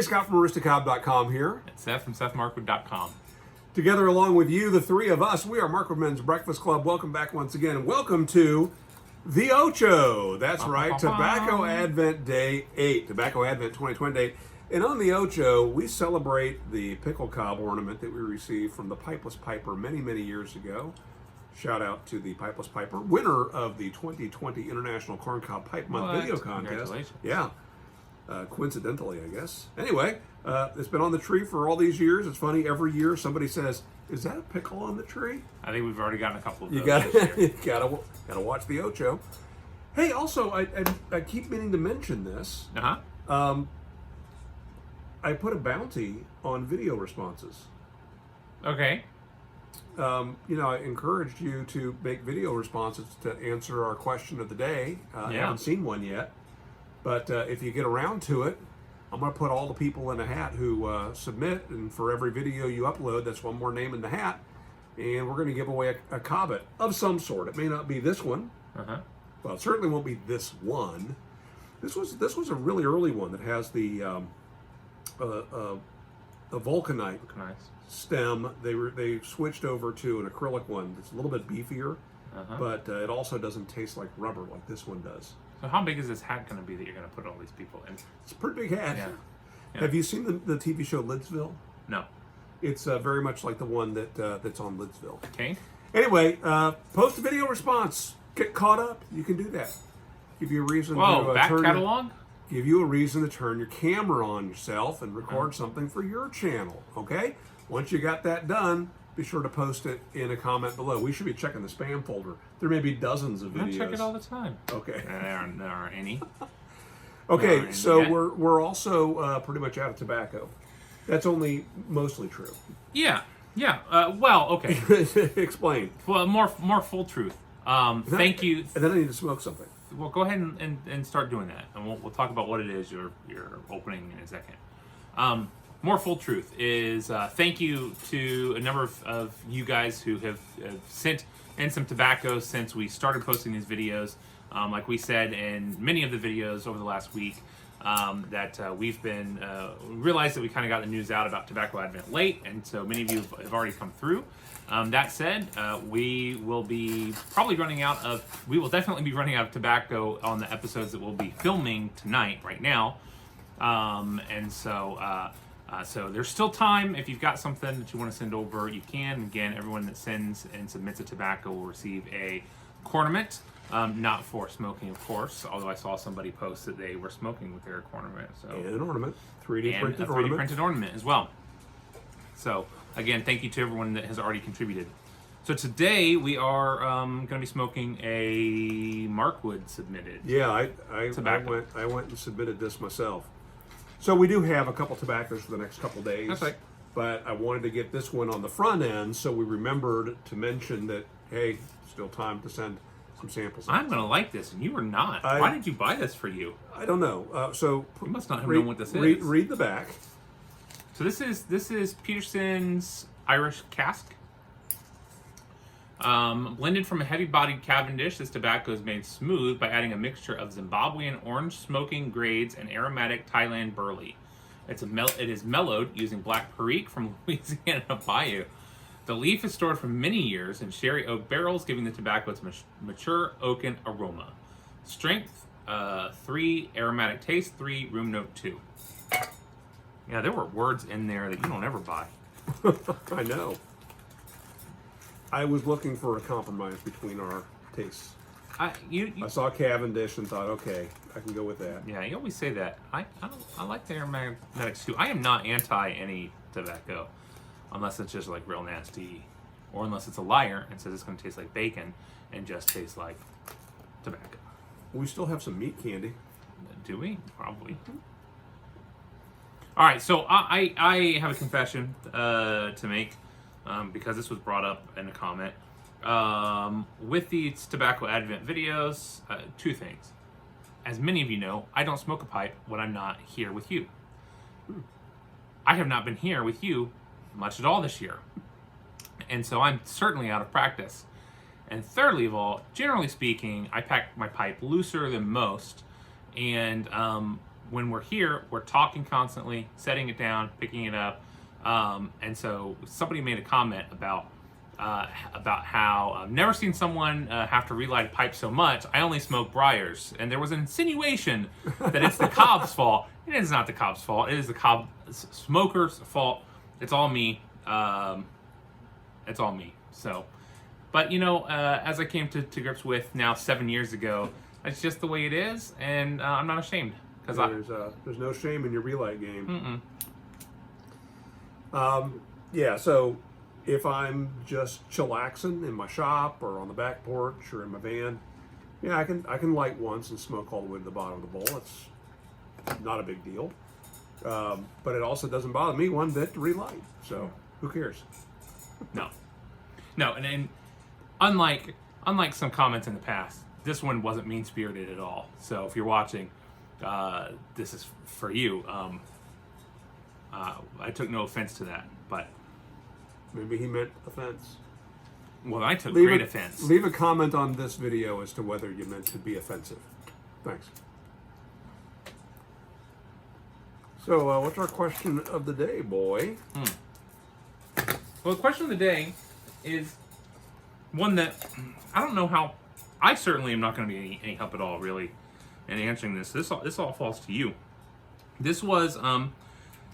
Scott from Aristocob.com here. And Seth from SethMarkwood.com. Together along with you, the three of us, we are Markwood Men's Breakfast Club. Welcome back once again, and welcome to the Ocho. That's right, Tobacco Advent Day 8, Tobacco Advent 2020 Day. And on the Ocho, we celebrate the pickle cob ornament that we received from the Pipeless Piper many, many years ago. Shout out to the Pipeless Piper, winner of the 2020 International Corncob Pipe Month video contest. Congratulations. Yeah. Coincidentally, I guess. Anyway, it's been on the tree for all these years. It's funny, every year somebody says, "Is that a pickle on the tree?" I think we've already gotten a couple of those. You gotta watch the Ocho. Hey, also, I keep meaning to mention this. I put a bounty on video responses. Okay. I encouraged you to make video responses to answer our question of the day. I haven't seen one yet. But if you get around to it, I'm going to put all the people in a hat who submit, and for every video you upload, that's one more name in the hat, and we're going to give away a cobbet of some sort. It may not be this one. Well, it certainly won't be this one. This was a really early one that has the vulcanite stem. They switched over to an acrylic one that's a little bit beefier, but it also doesn't taste like rubber like this one does. So how big is this hat going to be that you're going to put all these people in? It's a pretty big hat. Yeah. Have you seen the TV show Lidsville? No. It's very much like the one that's on Lidsville. Okay. Anyway, post a video response. Get caught up. You can do that. Give you a reason to back catalog? Give you a reason to turn your camera on yourself and record something for your channel. Okay? Once you got that done, be sure to post it in a comment below. We should be checking the spam folder. There may be dozens of videos. I check it all the time. Okay. There aren't any. Okay, so we're also pretty much out of tobacco. That's only mostly true. Yeah. Well, okay. Explain. Well, more full truth. Thank you. And then I need to smoke something. Well, go ahead and start doing that, and we'll talk about what it is you're opening in a second. More full truth is thank you to a number of you guys who have sent in some tobacco since we started posting these videos. Like we said in many of the videos over the last week, that we've been realized that we kind of got the news out about Tobacco Advent late, and so many of you have already come through. That said, we will definitely be running out of tobacco on the episodes that we'll be filming tonight, right now. So there's still time. If you've got something that you want to send over, you can. Again, everyone that sends and submits a tobacco will receive a cornament. Not for smoking, of course, although I saw somebody post that they were smoking with their cornament. So, and an ornament. 3D printed and a 3D printed ornament as well. So, again, thank you to everyone that has already contributed. So today we are going to be smoking a Markwood submitted. Yeah, I went and submitted this myself. So we do have a couple tobaccos for the next couple days. That's right. But I wanted to get this one on the front end, so we remembered to mention that, hey, still time to send some samples. I'm going to like this, and you are not. Why did you buy this for you? I don't know. So you must not have known what this is. Read the back. So this is Peterson's Irish Cask. Blended from a heavy-bodied Cavendish, this tobacco is made smooth by adding a mixture of Zimbabwean orange smoking grades and aromatic Thailand burley. It is mellowed using black Perique from Louisiana Bayou. The leaf is stored for many years in sherry oak barrels, giving the tobacco its mature oaken aroma. Strength, 3. Aromatic taste, 3. Room note, 2. Yeah, there were words in there that you don't ever buy. I know. I was looking for a compromise between our tastes. I saw Cavendish and thought, okay, I can go with that. Yeah, you always say that. I like the aromatics too. I am not anti any tobacco, unless it's just like real nasty, or unless it's a liar and says it's going to taste like bacon and just tastes like tobacco. We still have some meat candy. Do we? Probably. All right, so I have a confession to make. Because this was brought up in a comment. With these Tobacco Advent videos, two things. As many of you know, I don't smoke a pipe when I'm not here with you. I have not been here with you much at all this year. And so I'm certainly out of practice. And thirdly of all, generally speaking, I pack my pipe looser than most. And when we're here, we're talking constantly, setting it down, picking it up. And so somebody made a comment about how I've never seen someone have to relight a pipe so much. I only smoke briars, and there was an insinuation that it's the cob's fault. It is not the cob's fault. It is the cob smoker's fault. It's all me. It's all me. So, but as I came to grips with now 7 years ago, that's just the way it is, and I'm not ashamed because there's no shame in your relight game. Mm-mm. Yeah. So if I'm just chillaxing in my shop or on the back porch or in my van, yeah, I can light once and smoke all the way to the bottom of the bowl. It's not a big deal. But it also doesn't bother me one bit to relight. So who cares? No, and unlike some comments in the past, this one wasn't mean-spirited at all. So if you're watching, this is for you. I took no offense to that, but maybe he meant offense. Well, I took great offense. Leave a comment on this video as to whether you meant to be offensive. Thanks. So, what's our question of the day, boy? Well, the question of the day is one that I don't know how. I certainly am not going to be any help at all, really, in answering this. This all falls to you. This was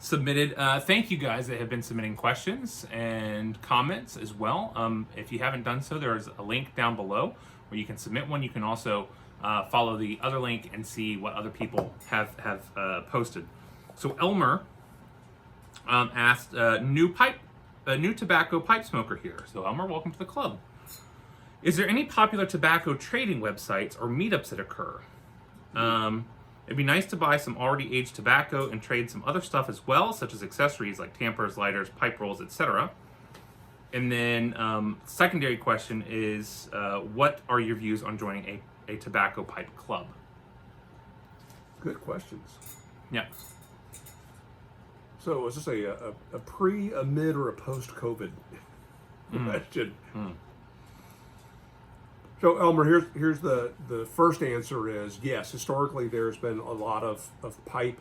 submitted. Thank you guys that have been submitting questions and comments as well. If you haven't done so, there's a link down below where you can submit one. You can also follow the other link and see what other people have posted. So Elmer asked, new tobacco pipe smoker here. So Elmer, welcome to the club. Is there any popular tobacco trading websites or meetups that occur? It'd be nice to buy some already aged tobacco and trade some other stuff as well, such as accessories like tampers, lighters, pipe rolls, etc. And then secondary question is, what are your views on joining a tobacco pipe club? Good questions. Yeah. So is this a pre, a mid, or a post-COVID question? So Elmer, here's the first answer is yes. Historically, there's been a lot of pipe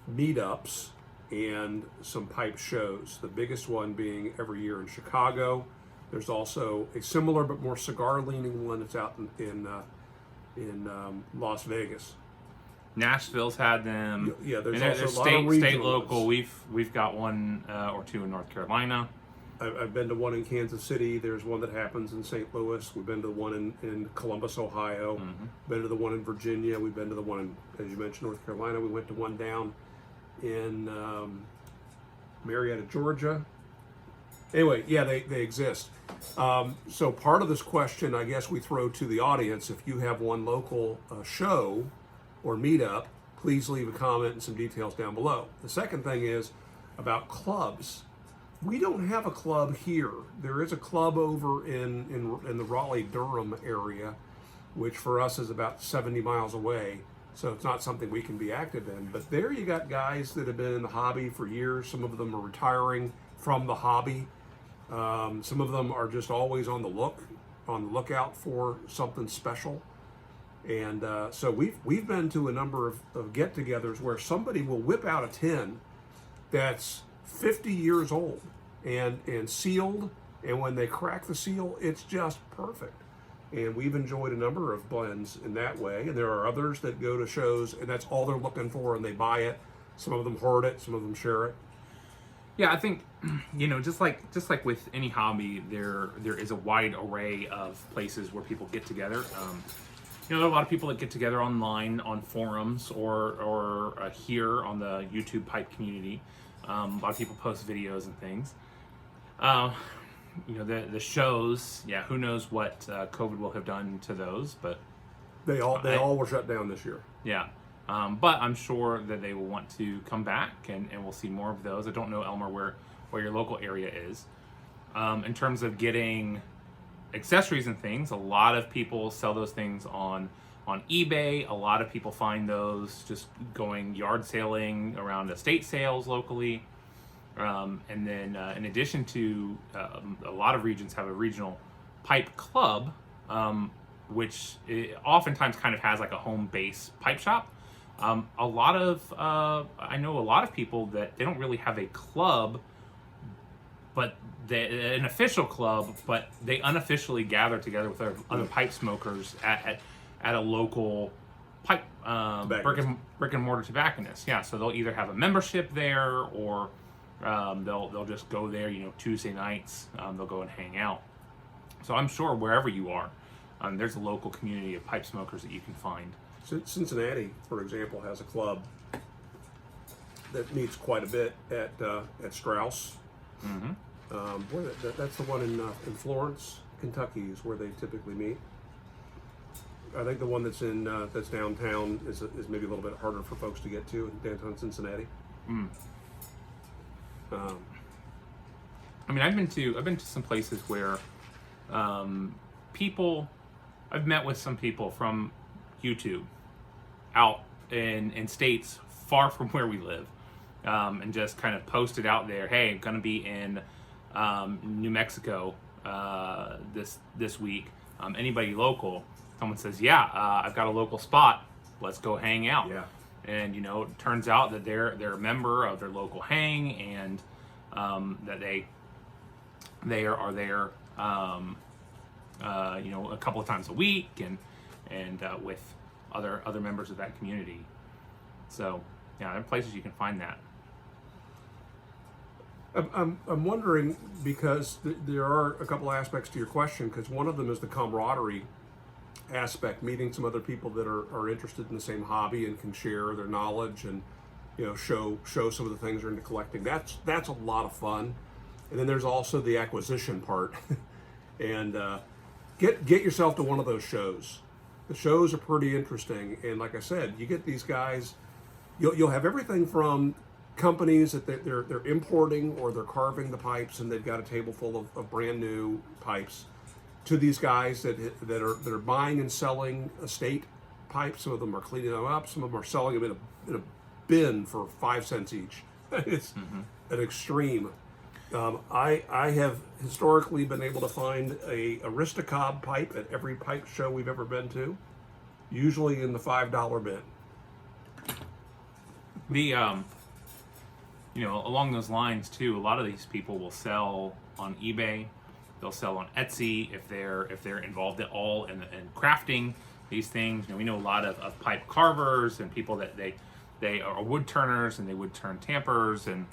meetups and some pipe shows. The biggest one being every year in Chicago. There's also a similar but more cigar-leaning one that's out in Las Vegas. Nashville's had them. Yeah, there's and also a lot of state regional local. ones. We've got one or two in North Carolina. I've been to one in Kansas City. There's one that happens in St. Louis. We've been to the one in Columbus, Ohio. Been to the one in Virginia. We've been to the one in, as you mentioned, North Carolina. We went to one down in Marietta, Georgia. Anyway, yeah, they exist. So part of this question, I guess we throw to the audience. If you have one local show or meetup, please leave a comment and some details down below. The second thing is about clubs. We don't have a club here. There is a club over in the Raleigh-Durham area, which for us is about 70 miles away. So it's not something we can be active in. But there you got guys that have been in the hobby for years. Some of them are retiring from the hobby. Some of them are just always on the lookout for something special. And so we've been to a number of get-togethers where somebody will whip out a tin that's 50 years old and sealed, and when they crack the seal, it's just perfect. And we've enjoyed a number of blends in that way, and there are others that go to shows and that's all they're looking for and they buy it. Some of them hoard it, some of them share it. Yeah, I think just like with any hobby, there is a wide array of places where people get together. There are a lot of people that get together online on forums or here on the YouTube pipe community. A lot of people post videos and things. The shows, who knows what COVID will have done to those, but they all were shut down this year. Yeah. But I'm sure that they will want to come back and we'll see more of those. I don't know, Elmer, where your local area is. In terms of getting accessories and things, a lot of people sell those things on eBay. A lot of people find those just going yard sailing around estate sales locally. And then in addition to a lot of regions have a regional pipe club, which oftentimes kind of has like a home base pipe shop. A lot of I know a lot of people that they don't really have a club, but an official club, but they unofficially gather together with other pipe smokers at a local pipe brick and mortar tobacconist. Yeah, so they'll either have a membership there, or they'll just go there. Tuesday nights they'll go and hang out. So I'm sure wherever you are, there's a local community of pipe smokers that you can find. Cincinnati, for example, has a club that meets quite a bit at Strauss. Mm-hmm. That's the one in Florence, Kentucky, is where they typically meet. I think the one that's that's downtown is maybe a little bit harder for folks to get to in downtown Cincinnati. Mm. I've been to some places where I've met with some people from YouTube out in states far from where we live, and just kind of posted out there, hey, I'm going to be in New Mexico this week. Anybody local? Someone says, yeah, I've got a local spot. Let's go hang out. Yeah. And it turns out that they're a member of their local hang, and that they are there a couple of times a week, and with other members of that community. So yeah, there are places you can find that. I'm wondering, because there are a couple aspects to your question, because one of them is the camaraderie aspect, meeting some other people that are interested in the same hobby and can share their knowledge and show some of the things they're into collecting. That's a lot of fun. And then there's also the acquisition part. And get yourself to one of those shows. The shows are pretty interesting, and like I said, you get these guys. You'll have everything from companies that they're importing or they're carving the pipes, and they've got a table full of brand new pipes, to these guys that are buying and selling estate pipes. Some of them are cleaning them up. Some of them are selling them in a bin for 5 cents each. It's an extreme. I have historically been able to find a Aristocob pipe at every pipe show we've ever been to, usually in the $5 bin. Along those lines too, a lot of these people will sell on eBay. They'll sell on Etsy if they're involved at all in crafting these things. We know a lot of pipe carvers and people that they are wood turners, and they would turn tampers and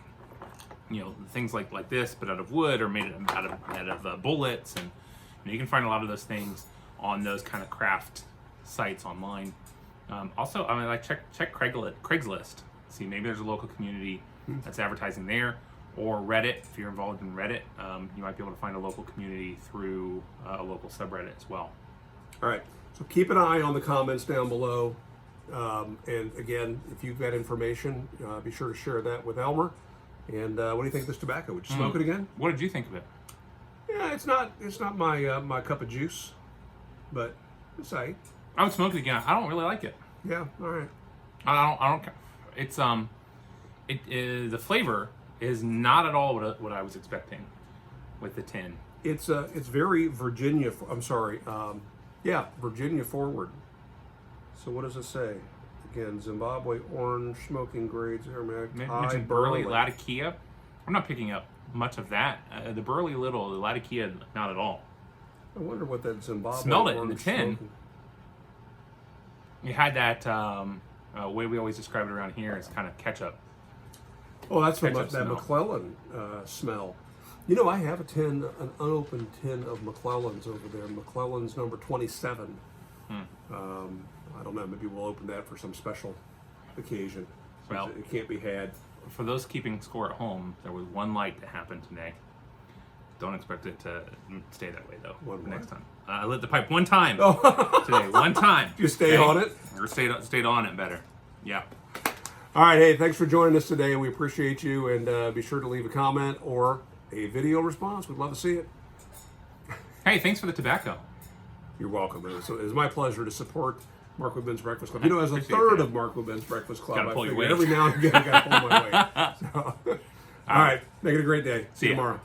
things like this, but out of wood or made out of bullets, and you can find a lot of those things on those kind of craft sites online. Also, check Craigslist. See, maybe there's a local community that's advertising there, or Reddit. If you're involved in Reddit, you might be able to find a local community through a local subreddit as well. All right, so keep an eye on the comments down below, and again, if you've got information, be sure to share that with Elmer. And what do you think of this tobacco? Would you smoke it again? What did you think of it? Yeah, it's not my cup of juice, but it's aight. I would smoke it again. I don't really like it. Yeah, all right. I don't. It's the flavor is not at all what I was expecting with the tin. It's very Virginia. I'm sorry. Virginia forward. So what does it say? Again, Zimbabwe orange, smoking grades, aromatic, mentioned burley, Latakia. I'm not picking up much of that. The burley little, the Latakia, not at all. I wonder what that Zimbabwe smelled orange it in the tin. Smoking. You had that way we always describe it around here is kind of ketchup. Oh, that's Ketchup that smell. McClellan smell. I have an unopened tin of McClellan's over there. McClellan's number 27. I don't know, maybe we'll open that for some special occasion. Well, it can't be had. For those keeping score at home, there was one light that happened today. Don't expect it to stay that way, though, next time. I lit the pipe one time today. One time. You stay on it? Or stayed on it better. Yeah. All right, hey, thanks for joining us today. We appreciate you, and be sure to leave a comment or a video response. We'd love to see it. Hey, thanks for the tobacco. You're welcome. It was my pleasure to support Mark Woodman's Breakfast Club. As a third of Mark Woodman's Breakfast Club, I figure every now and again I got to pull my weight. So, all right, make it a great day. See you tomorrow.